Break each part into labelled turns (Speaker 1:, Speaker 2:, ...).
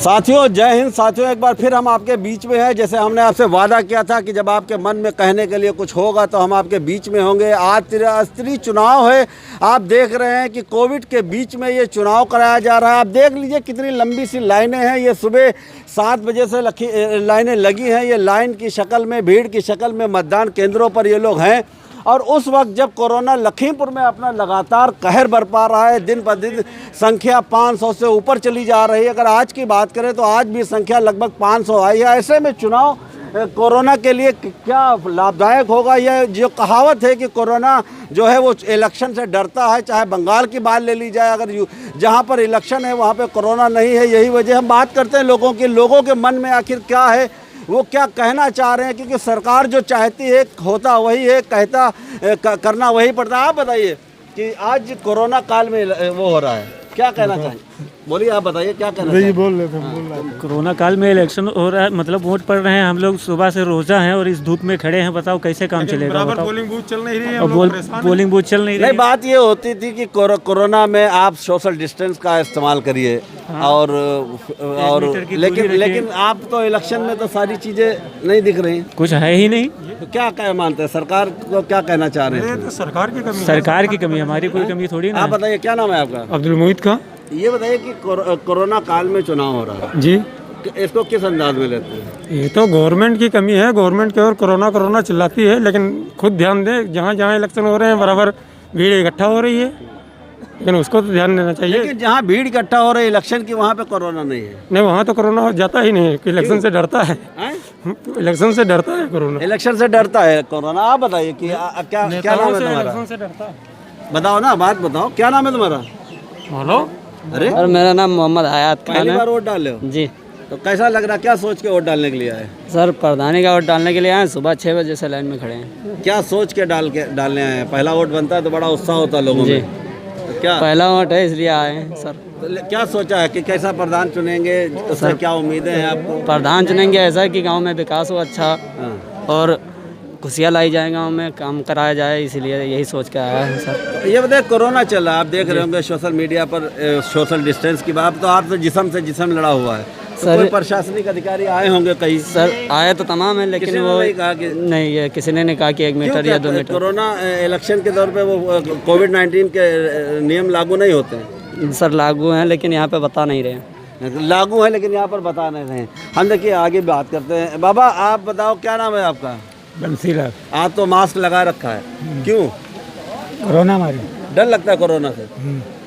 Speaker 1: साथियों जय हिंद। साथियों एक बार फिर हम आपके बीच में हैं। जैसे हमने आपसे वादा किया था कि जब आपके मन में कहने के लिए कुछ होगा तो हम आपके बीच में होंगे। आज त्रिस्तरीय चुनाव है। आप देख रहे हैं कि कोविड के बीच में ये चुनाव कराया जा रहा है। आप देख लीजिए कितनी लंबी सी लाइनें हैं। ये सुबह 7 बजे से लाइनें लगी हैं। ये लाइन की शक्ल में, भीड़ की शक्ल में मतदान केंद्रों पर ये लोग हैं। और उस वक्त जब कोरोना लखीमपुर में अपना लगातार कहर बरपा रहा है, दिन पर दिन संख्या 500 से ऊपर चली जा रही है। अगर आज की बात करें तो आज भी संख्या लगभग 500 आई है। ऐसे में चुनाव कोरोना के लिए क्या लाभदायक होगा? यह जो कहावत है कि कोरोना जो है वो इलेक्शन से डरता है, चाहे बंगाल की बात ले ली जाए, अगर जहाँ पर इलेक्शन है वहाँ पे कोरोना नहीं है। यही वजह हम बात करते हैं लोगों के मन में आखिर क्या है, वो क्या कहना चाह रहे हैं। क्योंकि सरकार जो चाहती है होता वही है, कहता करना वही पड़ता है। आप बताइए कि आज कोरोना काल में वो हो रहा है, क्या कहना चाहिए? बोलिए, आप बताइए क्या कहना चाहिए?
Speaker 2: बोल रहे थे।
Speaker 3: कोरोना काल में इलेक्शन हो रहा है, मतलब वोट पड़ रहे हैं। हम लोग सुबह से रोजा हैं और इस धूप में खड़े हैं। बताओ कैसे काम चलेगा? बताओ।
Speaker 2: पोलिंग बूथ चल नहीं रही है,
Speaker 3: पोलिंग बूथ चल नहीं रही है।
Speaker 1: बात ये होती थी कि कोरोना में आप सोशल डिस्टेंस का इस्तेमाल करिए।
Speaker 3: हाँ।
Speaker 1: और लेकिन
Speaker 3: दूरी
Speaker 1: आप तो इलेक्शन में तो सारी चीजें नहीं दिख रही,
Speaker 3: कुछ है ही नहीं।
Speaker 1: तो क्या मानते हैं? सरकार को क्या कहना चाह रहे हैं?
Speaker 2: तो सरकार की कमी है।
Speaker 3: सरकार की कमी, हमारी कोई कमी थोड़ी ना
Speaker 1: आप
Speaker 3: है।
Speaker 1: बताइए क्या नाम है आपका?
Speaker 2: अब्दुल मुईद का।
Speaker 1: ये बताइए कि कोरोना काल में चुनाव हो रहा है,
Speaker 2: जी,
Speaker 1: इसको किस अंदाज में लेते हैं?
Speaker 2: ये तो गवर्नमेंट की कमी है। गवर्नमेंट की ओर कोरोना चिल्लाती है, लेकिन खुद ध्यान दे, जहाँ जहाँ इलेक्शन हो रहे हैं बराबर भीड़ इकट्ठा हो रही है, लेकिन उसको तो ध्यान देना चाहिए।
Speaker 1: लेकिन जहाँ भीड़ इकट्ठा हो रही है इलेक्शन की, वहाँ पे कोरोना नहीं है।
Speaker 2: नहीं, वहाँ तो कोरोना जाता ही नहीं है, इलेक्शन से डरता है। इलेक्शन से डरता है कोरोना।
Speaker 1: इलेक्शन से डरता है कोरोना। आप बताइए कि क्या नाम है तुम्हारा?
Speaker 2: इलेक्शन से डरता है।
Speaker 1: बताओ ना, बात बताओ, क्या नाम है तुम्हारा?
Speaker 2: बोलो।
Speaker 1: अरे
Speaker 4: और मेरा नाम मोहम्मद हयात खान
Speaker 1: पहली
Speaker 4: है।
Speaker 1: बार वोट डाल रहे हो
Speaker 4: जी
Speaker 1: तो कैसा लग रहा? क्या सोच के वोट डालने के लिए आए?
Speaker 4: सर, प्रधानी का वोट डालने के लिए आए। सुबह 6 बजे से लाइन में खड़े हैं।
Speaker 1: क्या सोच के डालने आए हैं? पहला वोट बनता है तो बड़ा उत्साह होता है लोगों
Speaker 4: जी,
Speaker 1: में, तो क्या
Speaker 4: पहला वोट है इसलिए आए हैं सर।
Speaker 1: तो क्या सोचा है कि कैसा प्रधान चुनेंगे? उससे क्या उम्मीदें हैं आपको?
Speaker 4: प्रधान चुनेंगे ऐसा कि गांव में विकास हो अच्छा,
Speaker 1: हाँ।
Speaker 4: और खुशियाँ लाई जाए, गांव में काम कराया जाए, इसलिए यही सोच के आया है सर।
Speaker 1: ये बताइए, कोरोना चल रहा है, आप देख रहे होंगे सोशल मीडिया पर सोशल डिस्टेंस की बात, तो आप तो जिस्म से जिस्म लड़ा हुआ है। तो
Speaker 4: सर,
Speaker 1: कोई प्रशासनिक अधिकारी आए होंगे कई?
Speaker 4: सर आए तो तमाम है, लेकिन
Speaker 1: किसी ने
Speaker 4: वो
Speaker 1: नहीं कहा कि
Speaker 4: नहीं है, किसी ने नहीं कहा कि 1 मीटर या 2 मीटर।
Speaker 1: कोरोना इलेक्शन के दौर पे वो कोविड-19 के नियम लागू नहीं होते हैं?
Speaker 4: सर लागू हैं, लेकिन यहाँ पे बता नहीं रहे हैं।
Speaker 1: लागू है लेकिन यहाँ पर बता नहीं रहे हैं। हम देखिए आगे बात करते हैं। बाबा आप बताओ क्या नाम है आपका?
Speaker 2: बंसीलाल।
Speaker 1: आप तो मास्क लगा रखा है, क्यों?
Speaker 2: कोरोना मारी।
Speaker 1: डर लगता है कोरोना से?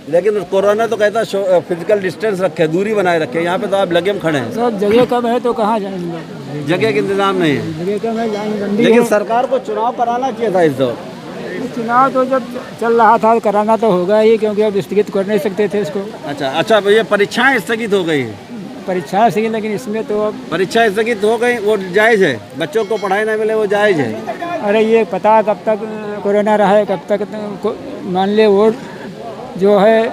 Speaker 1: लेकिन कोरोना तो कहता है फिजिकल डिस्टेंस रखे, दूरी बनाए रखे। यहाँ पे तो आप लगे में खड़े हैं।
Speaker 4: सर जगह कम है तो कहाँ जाएंगे?
Speaker 1: जगह का इंतजाम नहीं है।
Speaker 4: जगह कम है, जाएंगे।
Speaker 1: लेकिन सरकार को चुनाव कराना चाहिए था इस दौर।
Speaker 4: चुनाव तो जब चल रहा था कराना तो होगा ही, क्योंकि अब स्थगित कर नहीं सकते थे इसको।
Speaker 1: अच्छा, ये परीक्षाएं स्थगित हो गई हैं।
Speaker 4: परीक्षाएं सही, लेकिन इसमें तो अब
Speaker 1: परीक्षाएं स्थगित हो गई, वो जायज़ है। बच्चों को पढ़ाई नहीं मिले, वो जायज़ है।
Speaker 4: अरे ये पता कब तक कोरोना रहा है, कब तक मान ले वोट जो है,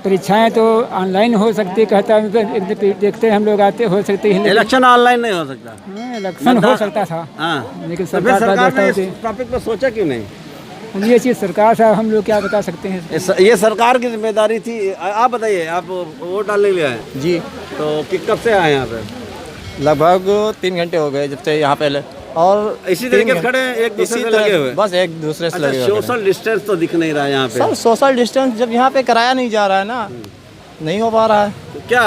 Speaker 4: परीक्षाएं तो ऑनलाइन हो सकती, कहता देखते हैं हम लोग आते, हो सकती है।
Speaker 1: इलेक्शन ऑनलाइन नहीं हो सकता।
Speaker 4: इलेक्शन हो सकता था,
Speaker 1: हाँ,
Speaker 4: लेकिन
Speaker 1: तो फिर सरकार ने इस
Speaker 4: सरकार
Speaker 1: टॉपिक पर सोचा क्यों नहीं?
Speaker 4: ये चीज़ सरकार साहब हम लोग क्या बता सकते हैं।
Speaker 1: ये सरकार की जिम्मेदारी थी। आप बताइए, आप वोट डालने के लिए आए?
Speaker 5: जी,
Speaker 1: तो कब से आए यहाँ पे?
Speaker 5: लगभग 3 घंटे हो गए जब से यहाँ पे और
Speaker 1: इसी तरीके से खड़े हैं, एक दूसरे से लगे हुए?
Speaker 5: बस एक दूसरे से लगे हुए।
Speaker 1: सोशल डिस्टेंस तो दिख नहीं रहा है यहाँ पे।
Speaker 5: सर सोशल डिस्टेंस जब यहाँ पे कराया नहीं जा रहा है ना, नहीं हो पा रहा है।
Speaker 1: तो क्या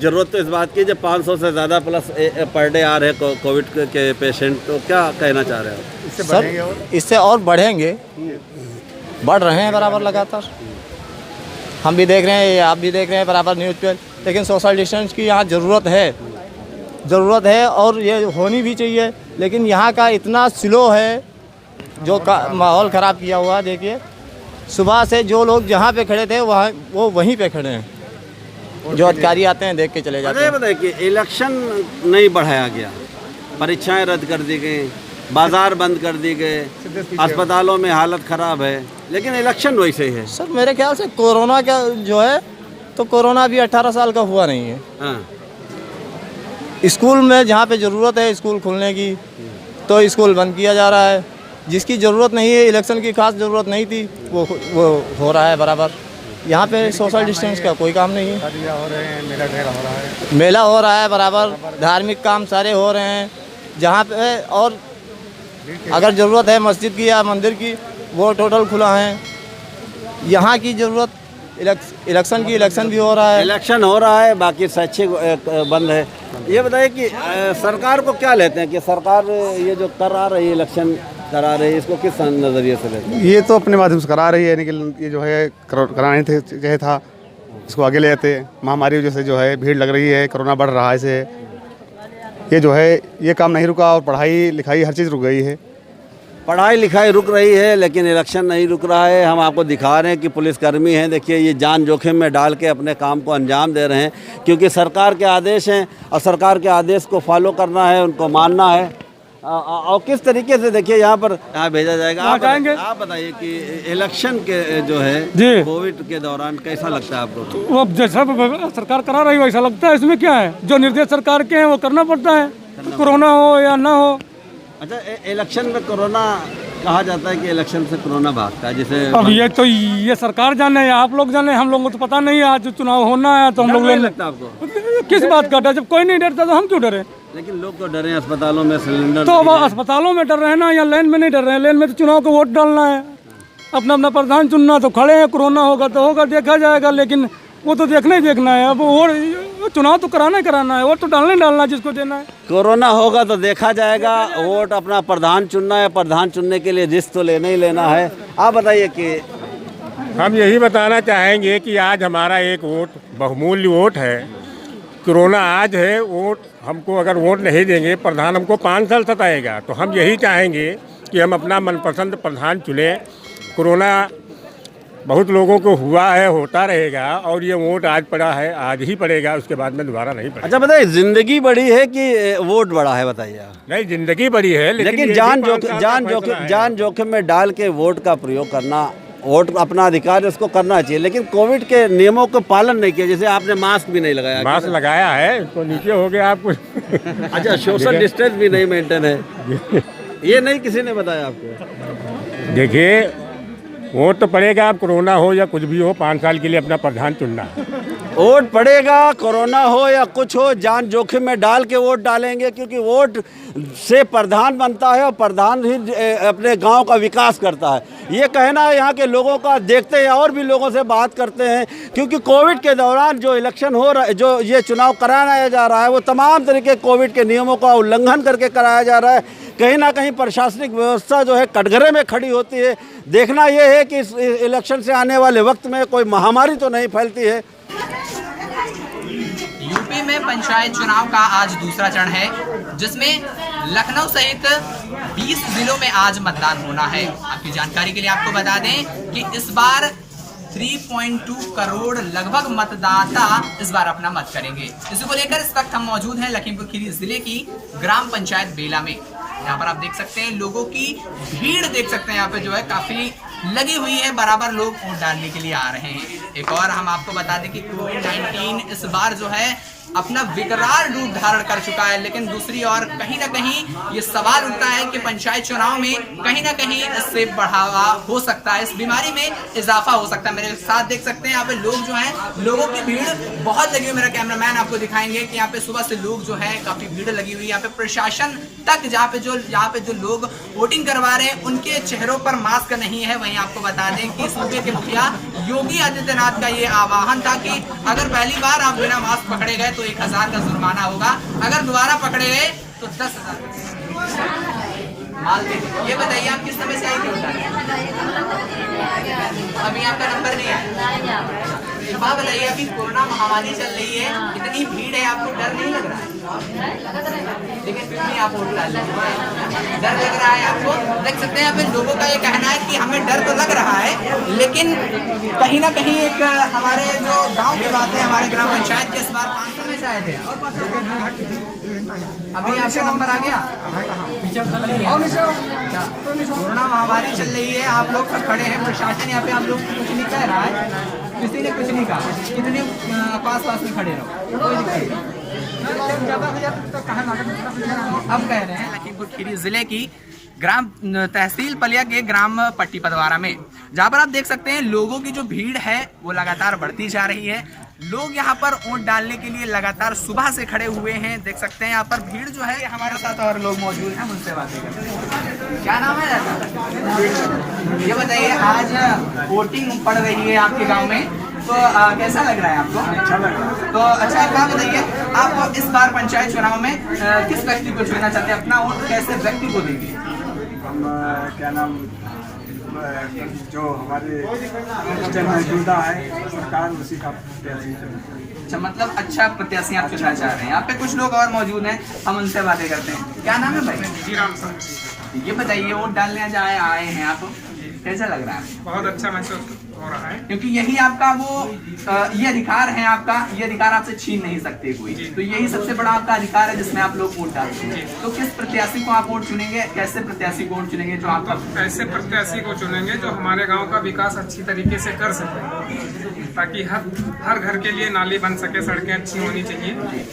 Speaker 1: जरूरत तो इस बात की, जब 500 से ज़्यादा प्लस पर डे आ रहे हैं कोविड के पेशेंट, तो क्या कहना चाह रहे हो?
Speaker 5: सर इससे और बढ़ेंगे, बढ़ रहे हैं बराबर लगातार। हम भी देख रहे हैं, आप भी देख रहे हैं बराबर न्यूज़ पे। लेकिन सोशल डिस्टेंस की यहाँ ज़रूरत है और ये होनी भी चाहिए। लेकिन यहाँ का इतना स्लो है, जो माहौल ख़राब किया हुआ। देखिए सुबह से जो लोग जहाँ पे खड़े थे वो वहीं पे खड़े हैं। जो अधिकारी आते हैं देख के चले जाते हैं।
Speaker 1: बताइए कि इलेक्शन नहीं बढ़ाया गया, परीक्षाएं रद्द कर दी गई, बाजार बंद कर दी गए, अस्पतालों में हालत ख़राब है, लेकिन इलेक्शन वैसे ही है।
Speaker 5: सर मेरे ख्याल से कोरोना का जो है, तो कोरोना भी 18 साल का हुआ नहीं है।
Speaker 1: हाँ।
Speaker 5: स्कूल में जहाँ पे ज़रूरत है स्कूल खुलने की, तो स्कूल बंद किया जा रहा है। जिसकी ज़रूरत नहीं है, इलेक्शन की खास ज़रूरत नहीं थी, वो हो रहा है बराबर। यहाँ पे सोशल डिस्टेंस का कोई काम नहीं है।
Speaker 6: हो रहे हैं, मेला ढेर हो रहा है।
Speaker 5: मेला हो रहा है बराबर, धार्मिक काम सारे हो रहे हैं जहाँ पे, और अगर ज़रूरत है मस्जिद की या मंदिर की वो टोटल खुला है। यहाँ की ज़रूरत इलेक्शन भी हो रहा है।
Speaker 1: इलेक्शन हो रहा है, बाकी शैक्षिक बंद है। ये बताइए कि सरकार को क्या लेते हैं कि सरकार ये जो करा रही है, इलेक्शन करा रही है, इसको किस नज़रिए से लेते हैं?
Speaker 6: ये तो अपने माध्यम से करा रही है, लेकिन ये जो है कराने चाहिए था, इसको आगे ले जाते। महामारी की वजह से जो है भीड़ लग रही है, कोरोना बढ़ रहा है, इसे ये जो है ये काम नहीं रुका और पढ़ाई लिखाई हर चीज़ रुक गई है।
Speaker 1: पढ़ाई लिखाई रुक रही है लेकिन इलेक्शन नहीं रुक रहा है। हम आपको दिखा रहे हैं कि पुलिसकर्मी हैं, देखिए ये जान जोखिम में डाल के अपने काम को अंजाम दे रहे हैं, क्योंकि सरकार के आदेश हैं और सरकार के आदेश को फॉलो करना है, उनको मानना है। और किस तरीके से देखिए यहाँ पर भेजा जाएगा, आप बताइए कि इलेक्शन के जो है
Speaker 2: जी
Speaker 1: कोविड के दौरान कैसा लगता है आपको?
Speaker 2: तो अब जैसा सरकार करा रही हो वैसा लगता है। इसमें क्या है, जो निर्देश सरकार के हैं वो करना पड़ता है, कोरोना हो या ना हो।
Speaker 1: अच्छा, इलेक्शन में कोरोना कहा जाता है कि इलेक्शन से कोरोना भागता है, जैसे
Speaker 2: अब ये सरकार जाने या आप लोग जाने, हम लोगों को तो पता नहीं है। आज चुनाव होना है तो हम लोग
Speaker 1: लगता है आपको?
Speaker 2: किस बात का डर, जब कोई नहीं डरता तो हम क्यों डरे?
Speaker 1: लेकिन लोग तो डरे, अस्पतालों में सिलेंडर
Speaker 2: तो अब अस्पतालों में डर रहे हैं ना, या लाइन में नहीं डर रहे हैं। लाइन में तो चुनाव को वोट डालना है, अपना अपना प्रधान चुनना, तो खड़े हैं। कोरोना होगा तो होगा, देखा जाएगा, लेकिन वो तो देखना ही देखना है। अब वोट चुनाव तो कराना ही कराना है, वोट तो डालना ही डालना है जिसको देना है।
Speaker 1: कोरोना होगा तो देखा जाएगा, वोट अपना प्रधान चुनना है, प्रधान चुनने के लिए रिस्क तो लेना ही लेना है। आप बताइए कि
Speaker 7: हम यही बताना चाहेंगे कि आज हमारा एक वोट बहुमूल्य वोट है। कोरोना आज है, वोट हमको अगर वोट नहीं देंगे, प्रधान हमको 5 साल सताएगा। तो हम यही चाहेंगे कि हम अपना मनपसंद प्रधान चुनें। कोरोना बहुत लोगों को हुआ है, होता रहेगा, और ये वोट आज पड़ा है, आज ही पड़ेगा, उसके बाद में दोबारा नहीं पड़ेगा।
Speaker 1: अच्छा बताइए, जिंदगी बड़ी है कि वोट बड़ा है? बताइए।
Speaker 7: नहीं, जिंदगी बड़ी है,
Speaker 1: लेकिन जान जोखिम में डाल के वोट का प्रयोग करना, वोट अपना अधिकार है, उसको करना चाहिए। लेकिन कोविड के नियमों का पालन नहीं किया, जैसे आपने मास्क भी नहीं लगाया।
Speaker 7: मास्क लगाया है तो नीचे हो गया आपको।
Speaker 1: अच्छा, सोशल डिस्टेंस भी नहीं मेंटेन है, ये नहीं किसी ने बताया आपको?
Speaker 7: देखिए, वोट तो पड़ेगा, अब कोरोना हो या कुछ भी हो, 5 साल के लिए अपना प्रधान चुनना है।
Speaker 1: वोट पड़ेगा, कोरोना हो या कुछ हो, जान जोखिम में डाल के वोट डालेंगे, क्योंकि वोट से प्रधान बनता है और प्रधान ही अपने गांव का विकास करता है। ये कहना है यहाँ के लोगों का। देखते हैं और भी लोगों से बात करते हैं, क्योंकि कोविड के दौरान जो इलेक्शन हो रहा है, जो ये चुनाव कराया जा रहा है, वो तमाम तरीके कोविड के नियमों का उल्लंघन करके कराया जा रहा है। कहीं ना कहीं प्रशासनिक व्यवस्था जो है कटघरे में खड़ी होती है। देखना ये है कि इस इलेक्शन से आने वाले वक्त में कोई महामारी तो नहीं फैलती है।
Speaker 8: यूपी में पंचायत चुनाव का आज दूसरा चरण है, जिसमें लखनऊ सहित 20 जिलों में आज मतदान होना है। आपकी जानकारी के लिए आपको बता दें कि इस बार 3.2 करोड़ लगभग मतदाता इस बार अपना मत करेंगे। इसी को लेकर इस वक्त हम मौजूद हैं लखीमपुर खीरी जिले की ग्राम पंचायत बेला में। यहाँ पर आप देख सकते हैं लोगों की भीड़ देख सकते हैं, यहाँ पे जो है काफी लगी हुई है, बराबर लोग वोट डालने के लिए आ रहे हैं। एक और हम आपको बता दें कि कोविड-19 इस बार जो है अपना विकराल रूप धारण कर चुका है, लेकिन दूसरी ओर कहीं ना कहीं ये सवाल उठता है कि पंचायत चुनाव में कहीं ना कहीं इससे बढ़ावा हो सकता है, इस बीमारी में इजाफा हो सकता है। मेरे साथ देख सकते हैं यहाँ पे लोग जो हैं, लोगों की भीड़ बहुत लगी हुई। मेरा कैमरामैन आपको दिखाएंगे कि यहाँ पे सुबह से लोग जो है काफी भीड़ लगी हुई है। यहाँ पे प्रशासन तक यहाँ पे जो लोग वोटिंग करवा रहे हैं, उनके चेहरों पर मास्क नहीं है। वहीं आपको बता दें कि सूबे के मुखिया योगी आदित्यनाथ का ये आह्वान था कि अगर पहली बार आप बिना मास्क पकड़े गए तो 1000 का जुर्माना होगा, अगर दोबारा पकड़े गए तो 10,000। माल ये बताइए, आप किस समय से आई थी? अभी आपका नंबर नहीं है। बात बताइए, अभी कोरोना महामारी चल रही है, इतनी भीड़ है, आपको डर नहीं लग रहा है? लेकिन फिर भी आप वोट डाल रहे हैं, डर लग रहा है आपको? देख सकते हैं यहाँ पे लोगों का ये कहना है कि हमें डर तो लग रहा है, लेकिन कहीं ना कहीं एक हमारे जो गांव की बात है, हमारे ग्राम पंचायत के इस बार 5 में से आए थे। अभी आपका नंबर आ गया? कोरोना महामारी चल रही है, आप लोग सब खड़े हैं, प्रशासन यहाँ पे आप लोग कुछ नहीं कह रहा है, किसी ने कुछ नहीं कहा, कितने पास में खड़े रहो, कोई दिक्कत नहीं। अब कह रहे हैं लखीमपुर खीरी जिले की ग्राम तहसील पलिया के ग्राम पट्टी पदवारा में जहाँ पर आप देख सकते हैं लोगों की जो भीड़ है वो लगातार बढ़ती जा रही है। लोग यहाँ पर वोट डालने के लिए लगातार सुबह से खड़े हुए हैं। देख सकते हैं यहाँ पर भीड़ जो है। हमारे साथ और लोग मौजूद हैं, उनसे बातें करते हैं। क्या नाम है दादा? ये बताइए, आज वोटिंग पड़ रही है आपके गांव में, तो कैसा लग रहा है आपको? अच्छा लग रहा है। तो अच्छा एक बात बताइए, आप इस बार पंचायत चुनाव में किस व्यक्ति को चुनना चाहते हैं? अपना वोट कैसे व्यक्ति को देंगे?
Speaker 9: हम क्या नाम, जो हमारे मौजूदा है सरकार, उसी का प्रत्याशी।
Speaker 8: अच्छा, मतलब अच्छा प्रत्याशी आप चुनना चाह रहे हैं। यहाँ पे कुछ लोग और मौजूद हैं, हम उनसे बातें करते हैं। क्या नाम है भाई? ये बताइए, वोट डालने आए हैं आप, कैसा लग रहा है?
Speaker 10: बहुत अच्छा महसूस हो रहा है,
Speaker 8: क्योंकि यही आपका वो ये अधिकार है आपका, ये अधिकार आपसे छीन नहीं सकते कोई। तो यही सबसे बड़ा आपका अधिकार है जिसमें आप लोग वोट डालते हैं। तो किस प्रत्याशी को आप वोट चुनेंगे? कैसे प्रत्याशी को वोट चुनेंगे? जो आपका
Speaker 10: ऐसे प्रत्याशी को चुनेंगे जो हमारे गांव का विकास अच्छी तरीके से कर सके, ताकि हर घर के लिए नाली बन सके, सड़कें अच्छी होनी चाहिए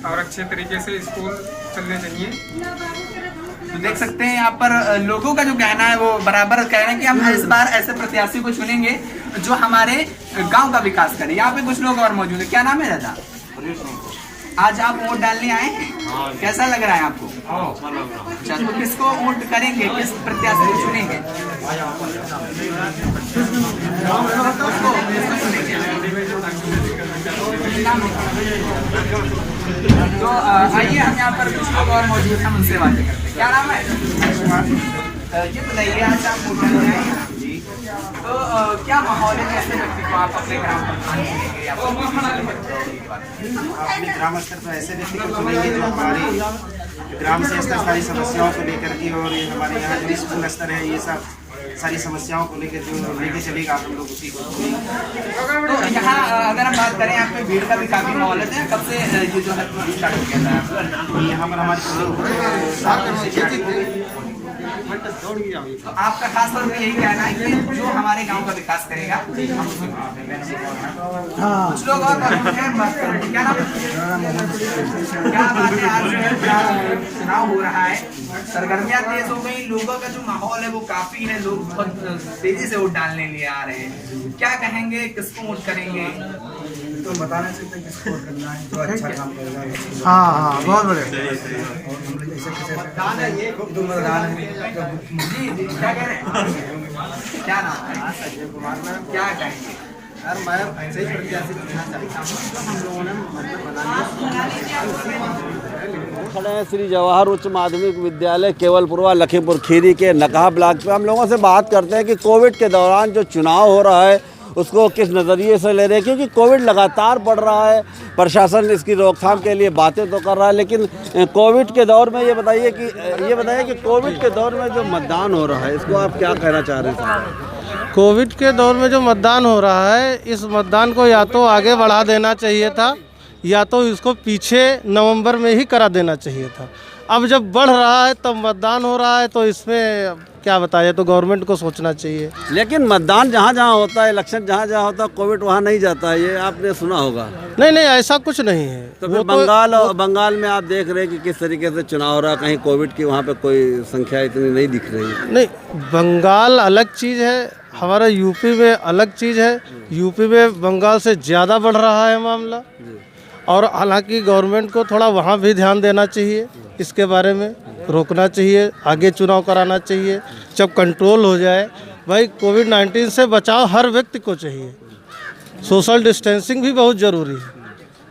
Speaker 10: और अच्छे तरीके से स्कूल चलने चाहिए।
Speaker 8: तो देख सकते हैं यहाँ पर लोगों का जो कहना है वो बराबर कह रहे हैं कि हम इस बार ऐसे प्रत्याशी को चुनेंगे जो हमारे गांव का विकास करे। यहाँ पे कुछ लोग और मौजूद है। क्या नाम है दादा? आज आप वोट डालने आए हैं, कैसा लग रहा है आपको? अच्छा, तो किसको वोट करेंगे, किस प्रत्याशी को चुनेंगे? तो आइए हम यहाँ पर कुछ लोग और मौजूद हैं, उनसे बातें करते हैं। क्या नाम है? ये बताइए, आज आप वोट डालने आए हैं जी, तो क्या माहौल है? कैसे व्यक्ति को आप अपने ग्राम प्रधान चुनेंगे?
Speaker 9: अपने ग्राम स्तर पर ऐसे व्यक्ति को चुनेंगे जो हमारे ग्राम से स्तर सारी समस्याओं को लेकर के, और ये हमारे यहाँ जो स्कूल स्तर है, ये सब सारी समस्याओं को लेकर जो लेके चलेगा, हम लोग उसी को चुनेंगे।
Speaker 8: तो यहाँ अगर हम बात करें, यहाँ पे भीड़ का भी काफी माहौल है। कब से ये जो है स्टार्ट हो गया था?
Speaker 9: यहाँ पर हमारी
Speaker 8: तो आपका खास तौर पर यही कहना है कि जो हमारे गांव का विकास करेगा हम उसको कुछ लोग और क्या नाम, क्या बात है? आज चुनाव हो रहा है, सरगर्मियां तेज हो गई, लोगों का जो माहौल है वो काफी है, लोग बहुत तेजी से वोट डालने लिए आ रहे हैं। क्या कहेंगे, किसको वोट करेंगे?
Speaker 9: तो बताना चाहिए किसको वोट करना है, जो अच्छा काम करेगा।
Speaker 6: हाँ, बहुत बढ़िया।
Speaker 8: जी जी, क्या कह रहे हैं? क्या नाम है?
Speaker 9: अजय कुमार मैम।
Speaker 8: क्या कहेंगे?
Speaker 9: यार मैं सही प्रत्याशी चुनना चाहता हूँ, हम लोगों ने
Speaker 1: खड़े हैं श्री जवाहर उच्च माध्यमिक विद्यालय केवलपुरवा लखीमपुर खीरी के नकाहा ब्लॉक पे। हम लोगों से बात करते हैं कि कोविड के दौरान जो चुनाव हो रहा है उसको किस नज़रिए से ले रहे हैं, क्योंकि कोविड लगातार बढ़ रहा है। प्रशासन इसकी रोकथाम के लिए बातें तो कर रहा है, लेकिन कोविड के दौर में ये बताइए कि कोविड के दौर में जो मतदान हो रहा है इसको आप क्या कहना चाह रहे हैं?
Speaker 11: कोविड के दौर में जो मतदान हो रहा है, इस मतदान को या तो आगे बढ़ा देना चाहिए था या तो इसको पीछे नवंबर में ही करा देना चाहिए था। अब जब बढ़ रहा है तब मतदान हो रहा है, तो इसमें क्या बताया, तो गवर्नमेंट को सोचना चाहिए।
Speaker 1: लेकिन मतदान जहाँ जहाँ होता है, इलेक्शन जहाँ जहाँ होता है, कोविड वहाँ नहीं जाता है, ये आपने सुना होगा।
Speaker 11: नहीं नहीं, ऐसा कुछ नहीं है।
Speaker 1: तो फिर बंगाल में आप देख रहे हैं कि किस तरीके से चुनाव हो रहा है, कहीं कोविड की वहाँ पे कोई संख्या इतनी नहीं दिख रही।
Speaker 11: नहीं, बंगाल अलग चीज़ है, हमारा यूपी में अलग चीज़ है। यूपी में बंगाल से ज़्यादा बढ़ रहा है मामला, और हालांकि गवर्नमेंट को थोड़ा वहाँ भी ध्यान देना चाहिए, इसके बारे में रोकना चाहिए, आगे चुनाव कराना चाहिए जब कंट्रोल हो जाए। भाई कोविड-19 से बचाव हर व्यक्ति को चाहिए, सोशल डिस्टेंसिंग भी बहुत ज़रूरी है,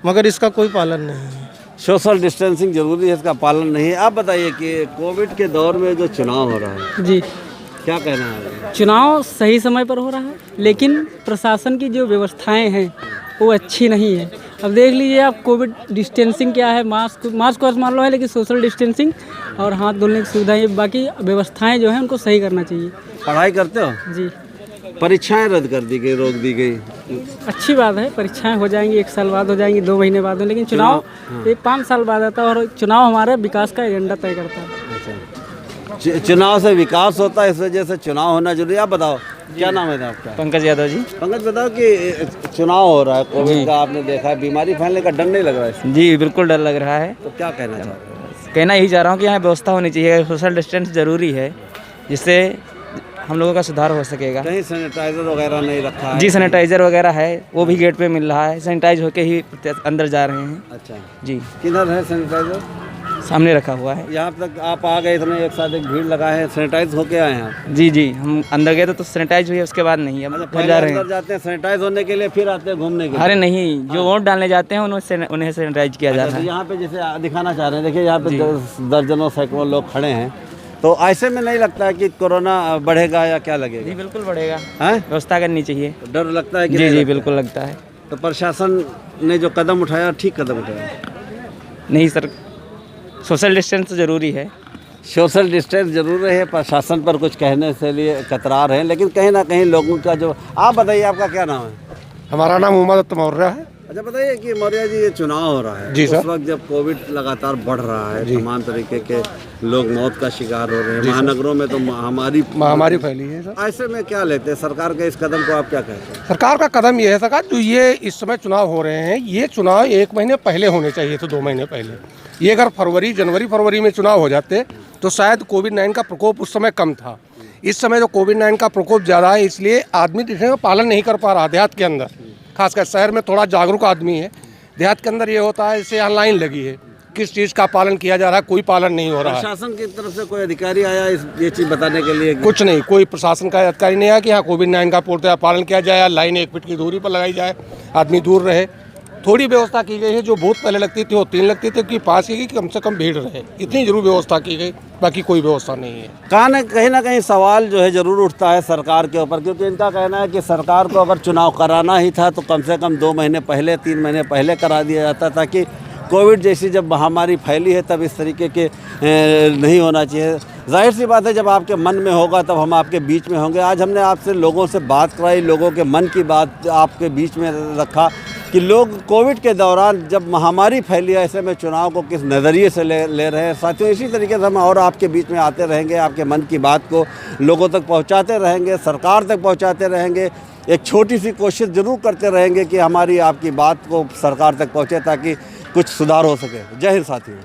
Speaker 11: मगर इसका कोई पालन नहीं है।
Speaker 1: सोशल डिस्टेंसिंग जरूरी है, इसका पालन नहीं है। आप बताइए कि कोविड के दौर में जो चुनाव हो रहा है
Speaker 12: जी,
Speaker 1: क्या कहना है?
Speaker 12: चुनाव सही समय पर हो रहा है, लेकिन प्रशासन की जो व्यवस्थाएं हैं वो अच्छी नहीं है। अब देख लीजिए आप, कोविड डिस्टेंसिंग क्या है, मास्क मान लो है, लेकिन सोशल डिस्टेंसिंग और हाथ धोने की सुविधाएं, बाकी व्यवस्थाएं जो हैं उनको सही करना चाहिए।
Speaker 1: पढ़ाई करते हो?
Speaker 12: जी।
Speaker 1: परीक्षाएं रद्द कर दी गई, रोक दी गई।
Speaker 12: अच्छी बात है, परीक्षाएं हो जाएंगी, 1 साल बाद हो जाएंगी, 2 महीने बाद हो, लेकिन चुनाव 5 साल बाद आता है, और चुनाव हमारे विकास का एजेंडा तय करता है।
Speaker 1: चुनाव से विकास होता है, इस वजह से चुनाव होना जरूरी है। आप बताओ, क्या नाम है आपका?
Speaker 13: पंकज यादव जी।
Speaker 1: पंकज, बताओ कि चुनाव हो रहा है, कोविड का आपने देखा है, बीमारी फैलने का डर नहीं लग रहा है?
Speaker 13: जी बिल्कुल डर लग रहा है।
Speaker 1: तो क्या कहना चाह रहे हैं?
Speaker 13: कहना यही चाह रहा हूँ कि यहाँ व्यवस्था होनी चाहिए, सोशल डिस्टेंस ज़रूरी है, जिससे हम लोगों का सुधार हो सकेगा।
Speaker 1: कहीं सैनिटाइजर वगैरह नहीं रखा है?
Speaker 13: जी सैनिटाइजर वगैरह है, वो भी गेट पे मिल रहा है, सैनिटाइज होके ही अंदर जा रहे हैं।
Speaker 1: अच्छा
Speaker 13: जी
Speaker 1: किधर है सैनिटाइजर?
Speaker 13: सामने रखा हुआ है।
Speaker 1: यहाँ तक आप आ गए, इतने एक साथ एक भीड़ लगा है, सैनिटाइज होके आए हैं आप?
Speaker 13: जी जी, हम अंदर गए तो सैनिटाइज हुई, उसके बाद नहीं, अब घर जा रहे हैं।
Speaker 1: अंदर जाते हैं सैनिटाइज होने के लिए, फिर आते हैं घूमने के लिए?
Speaker 13: अरे नहीं, जो वोट डालने जाते हैं उन्हें सैनिटाइज किया जा रहा है।
Speaker 1: यहाँ पे जैसे दिखाना चाह रहे हैं, देखिए यहाँ पे दर्जनों सैकड़ों लोग खड़े हैं, तो ऐसे में नहीं लगता है कि कोरोना बढ़ेगा या क्या लगेगा?
Speaker 13: जी बिल्कुल बढ़ेगा,
Speaker 1: हैं?
Speaker 13: व्यवस्था करनी चाहिए।
Speaker 1: डर लगता है कि
Speaker 13: जी जी बिल्कुल लगता है।
Speaker 1: तो प्रशासन ने जो कदम उठाया ठीक कदम उठाया?
Speaker 13: नहीं सर, सोशल डिस्टेंस ज़रूरी है।
Speaker 1: सोशल डिस्टेंस जरूर है, प्रशासन पर कुछ कहने से लिए कतरा रहे हैं, लेकिन कहीं ना कहीं लोगों का जो, आप बताइए आपका क्या नाम है?
Speaker 14: हमारा नाम मोहम्मद दत्त मौर्य है।
Speaker 1: अच्छा बताइए कि मौर्य जी, ये चुनाव हो रहा है
Speaker 14: जी सर।
Speaker 1: उस वक्त जब कोविड लगातार बढ़ रहा है, तमाम तरीके के लोग मौत का शिकार हो रहे हैं, महानगरों में तो
Speaker 14: महामारी फैली है सर।
Speaker 1: ऐसे में क्या लेते हैं सरकार के इस कदम को, आप क्या कहते हैं?
Speaker 14: सरकार का कदम ये है सरकार, जो ये इस समय चुनाव हो रहे हैं, ये चुनाव 1 महीने पहले होने चाहिए थे, 2 महीने पहले। ये अगर जनवरी में चुनाव हो जाते तो शायद कोविड-19 का प्रकोप उस समय कम था। इस समय जो कोविड-19 का प्रकोप ज़्यादा है, इसलिए आदमी इसका पालन नहीं कर पा रहा। देहात के अंदर, खासकर शहर में थोड़ा जागरूक आदमी है, देहात के अंदर ये होता है, जैसे यहाँ लाइन लगी है, किस चीज़ का पालन किया जा रहा है, कोई पालन नहीं हो रहा है।
Speaker 1: प्रशासन की तरफ से कोई अधिकारी आया ये चीज़ बताने के लिए?
Speaker 14: कुछ नहीं, कोई प्रशासन का अधिकारी नहीं आया कि यहाँ कोविड-19 का पूर्णतः पालन किया जाए, लाइन 1 फीट की दूरी पर लगाई जाए, आदमी दूर रहे। थोड़ी व्यवस्था की गई है, जो बूथ पहले लगती थी वो 3 लगती थी, कि 5 की कम से कम भीड़ रहे, इतनी जरूर व्यवस्था की गई, बाकी कोई व्यवस्था नहीं है।
Speaker 1: कहीं ना कहीं सवाल जो है ज़रूर उठता है सरकार के ऊपर, क्योंकि इनका कहना है कि सरकार को अगर चुनाव कराना ही था तो कम से कम 2 महीने पहले, 3 महीने पहले करा दिया जाता, ताकि कोविड जैसी जब महामारी फैली है तब इस तरीके के नहीं होना चाहिए। जाहिर सी बात है, जब आपके मन में होगा तब हम आपके बीच में होंगे। आज हमने आपसे लोगों से बात कराई, लोगों के मन की बात आपके बीच में रखा कि लोग कोविड के दौरान जब महामारी फैली है, ऐसे में चुनाव को किस नज़रिए से ले रहे हैं। साथियों, इसी तरीके से हम और आपके बीच में आते रहेंगे, आपके मन की बात को लोगों तक पहुंचाते रहेंगे, सरकार तक पहुंचाते रहेंगे। एक छोटी सी कोशिश ज़रूर करते रहेंगे कि हमारी आपकी बात को सरकार तक पहुंचे, ताकि कुछ सुधार हो सके। जय हिंद साथियों।